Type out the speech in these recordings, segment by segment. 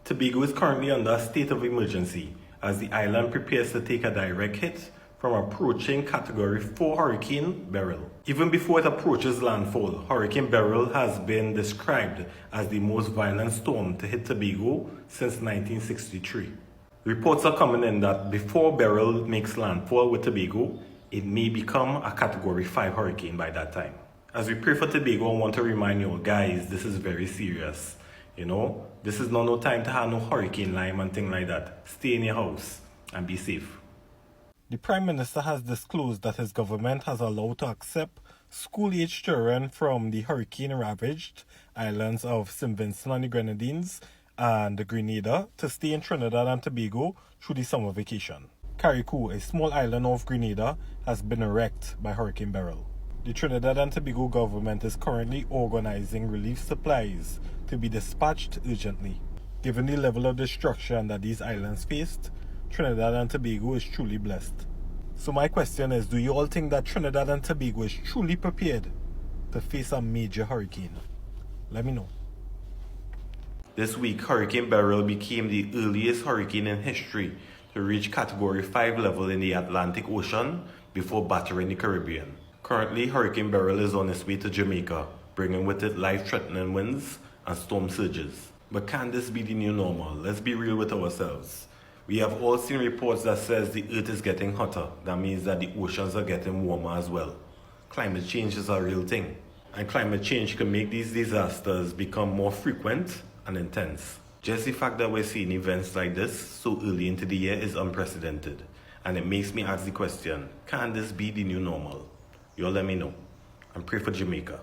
Tobago is currently under a state of emergency as the island prepares to take a direct hit from approaching Category 4 Hurricane Beryl. Even before it approaches landfall, Hurricane Beryl has been described as the most violent storm to hit Tobago since 1963. Reports are coming in that before Beryl makes landfall with Tobago, it may become a Category 5 hurricane by that time. As we pray for Tobago, I want to remind you guys, this is very serious. This is not no time to have no hurricane lime and things like that. Stay in your house and be safe. The Prime Minister has disclosed that his government has allowed to accept school-aged children from the hurricane-ravaged islands of St. Vincent and the Grenadines and Grenada to stay in Trinidad and Tobago through the summer vacation. Carriacou, a small island off Grenada, has been wrecked by Hurricane Beryl. The Trinidad and Tobago government is currently organizing relief supplies to be dispatched urgently. Given the level of destruction that these islands faced, Trinidad and Tobago is truly blessed. So my question is, do you all think that Trinidad and Tobago is truly prepared to face a major hurricane? Let me know. This week, Hurricane Beryl became the earliest hurricane in history to reach Category 5 level in the Atlantic Ocean before battering the Caribbean. Currently, Hurricane Beryl is on its way to Jamaica, bringing with it life-threatening winds and storm surges. But can this be the new normal? Let's be real with ourselves. We have all seen reports that says the earth is getting hotter. That means that the oceans are getting warmer as well. Climate change is a real thing. And climate change can make these disasters become more frequent and intense. Just the fact that we're seeing events like this so early into the year is unprecedented. And it makes me ask the question, can this be the new normal? You all let me know. And pray for Jamaica.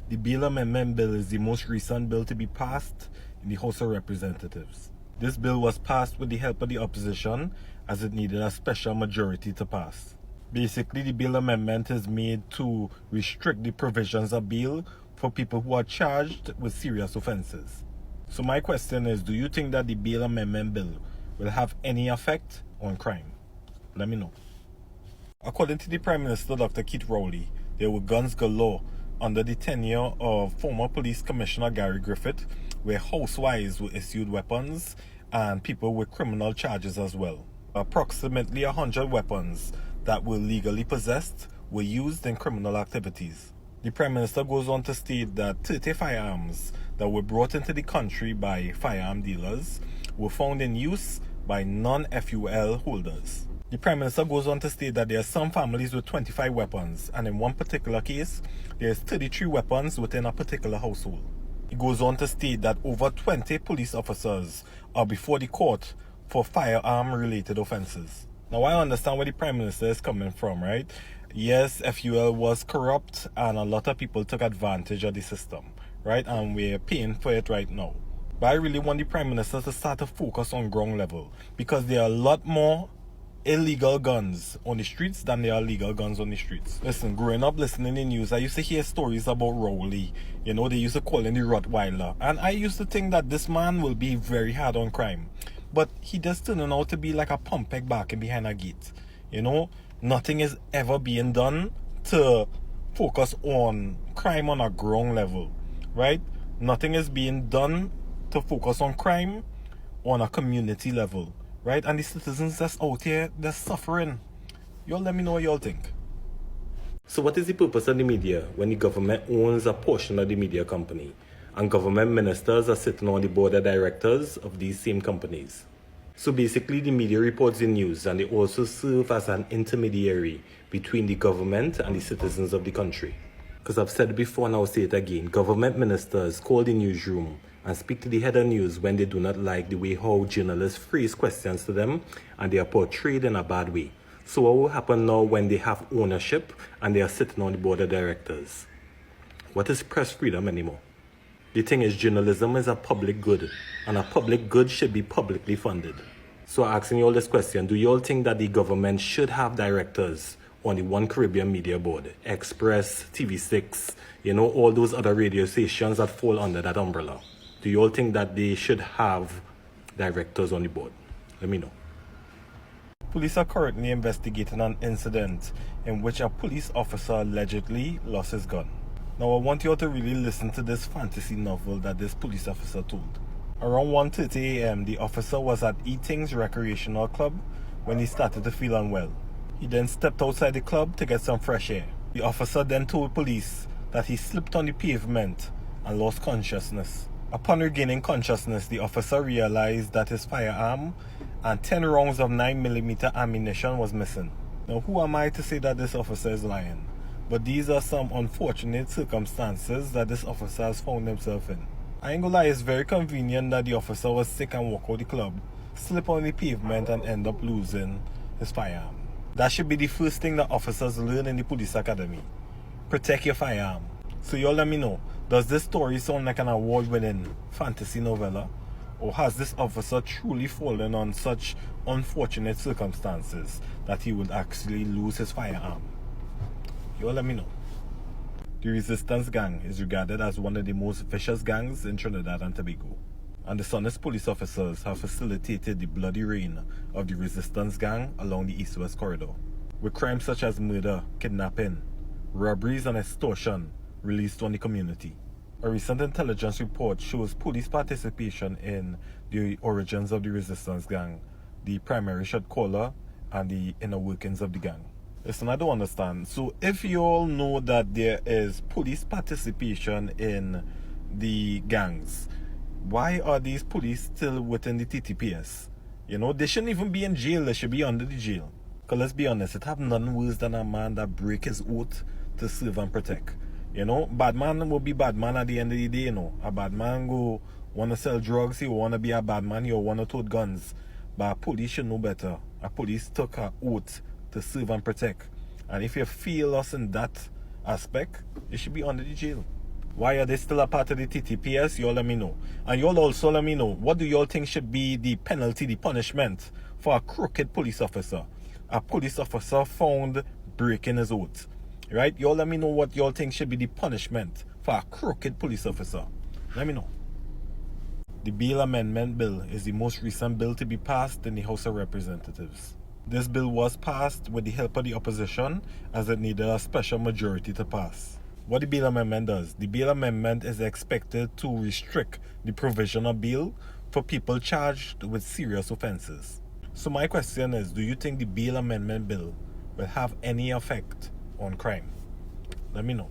The Bail Amendment Bill is the most recent bill to be passed in the House of Representatives. This bill was passed with the help of the opposition as it needed a special majority to pass. Basically, the bail amendment is made to restrict the provisions of bail for people who are charged with serious offenses. So my question is, do you think that the bail amendment bill will have any effect on crime? Let me know. According to the Prime Minister, Dr. Keith Rowley, there were guns galore under the tenure of former Police Commissioner Gary Griffith, where housewives were issued weapons and people with criminal charges as well. Approximately 100 weapons that were legally possessed were used in criminal activities. The Prime Minister goes on to state that 30 firearms that were brought into the country by firearm dealers were found in use by non-FUL holders. The Prime Minister goes on to state that there are some families with 25 weapons, and in one particular case, there is 33 weapons within a particular household. He goes on to state that over 20 police officers are before the court for firearm-related offences. Now, I understand where the Prime Minister is coming from, right? Yes, FUL was corrupt, and a lot of people took advantage of the system, right? And we're paying for it right now. But I really want the Prime Minister to start to focus on ground level, because there are a lot more illegal guns on the streets than there are legal guns on the streets. Listen, growing up listening to the news, I used to hear stories about Rowley. They used to call him the Rottweiler. And I used to think that this man will be very hard on crime. But he just turned out to be like a pump peg barking behind a gate. Nothing is ever being done to focus on crime on a ground level, right? Nothing is being done to focus on crime on a community level. Right? And the citizens that's out here, they're suffering. Y'all let me know what y'all think. So what is the purpose of the media when the government owns a portion of the media company and government ministers are sitting on the board of directors of these same companies? So basically the media reports the news and they also serve as an intermediary between the government and the citizens of the country. Because I've said it before and I'll say it again, government ministers call the newsroom and speak to the head of news when they do not like the way how journalists phrase questions to them and they are portrayed in a bad way. So what will happen now when they have ownership and they are sitting on the board of directors? What is press freedom anymore? The thing is, journalism is a public good, and a public good should be publicly funded. So asking you all this question, do you all think that the government should have directors on the One Caribbean Media Board, Express, TV6, all those other radio stations that fall under that umbrella? Do you all think that they should have directors on the board? Let me know. Police are currently investigating an incident in which a police officer allegedly lost his gun. Now I want you all to really listen to this fantasy novel that this police officer told. Around 1:30 a.m., the officer was at Eatings Recreational Club when he started to feel unwell. He then stepped outside the club to get some fresh air. The officer then told police that he slipped on the pavement and lost consciousness. Upon regaining consciousness, the officer realized that his firearm and 10 rounds of 9mm ammunition was missing. Now, who am I to say that this officer is lying? But these are some unfortunate circumstances that this officer has found himself in. I ain't gonna lie, it's very convenient that the officer was sick and walk out the club, slip on the pavement and end up losing his firearm. That should be the first thing that officers learn in the police academy. Protect your firearm. So y'all let me know, does this story sound like an award-winning fantasy novella? Or has this officer truly fallen on such unfortunate circumstances that he would actually lose his firearm? Y'all let me know. The Resistance Gang is regarded as one of the most vicious gangs in Trinidad and Tobago, and the dishonest police officers have facilitated the bloody reign of the Resistance Gang along the East-West corridor, with crimes such as murder, kidnapping, robberies and extortion released on the community. A recent intelligence report shows police participation in the origins of the Resistance Gang, the primary shot caller, and the inner workings of the gang. Listen, I don't understand. So if you all know that there is police participation in the gangs, why are these police still within the TTPS? You know, they shouldn't even be in jail. They should be under the jail. Because let's be honest, it have nothing worse than a man that break his oath to serve and protect. You know, bad man will be bad man at the end of the day, you know. A bad man go want to sell drugs, he want to be a bad man, he want to tote guns. But a police should know better. A police took an oath to serve and protect. And if you fail us in that aspect, you should be under the jail. Why are they still a part of the TTPS? Y'all let me know. And y'all also let me know, what do y'all think should be the penalty, the punishment for a crooked police officer? A police officer found breaking his oath. Right? Y'all let me know what y'all think should be the punishment for a crooked police officer. Let me know. The Bail Amendment Bill is the most recent bill to be passed in the House of Representatives. This bill was passed with the help of the opposition as it needed a special majority to pass. What the Bail Amendment does, the Bail Amendment is expected to restrict the provision of bail for people charged with serious offenses. So my question is, do you think the Bail Amendment Bill will have any effect on crime? Let me know.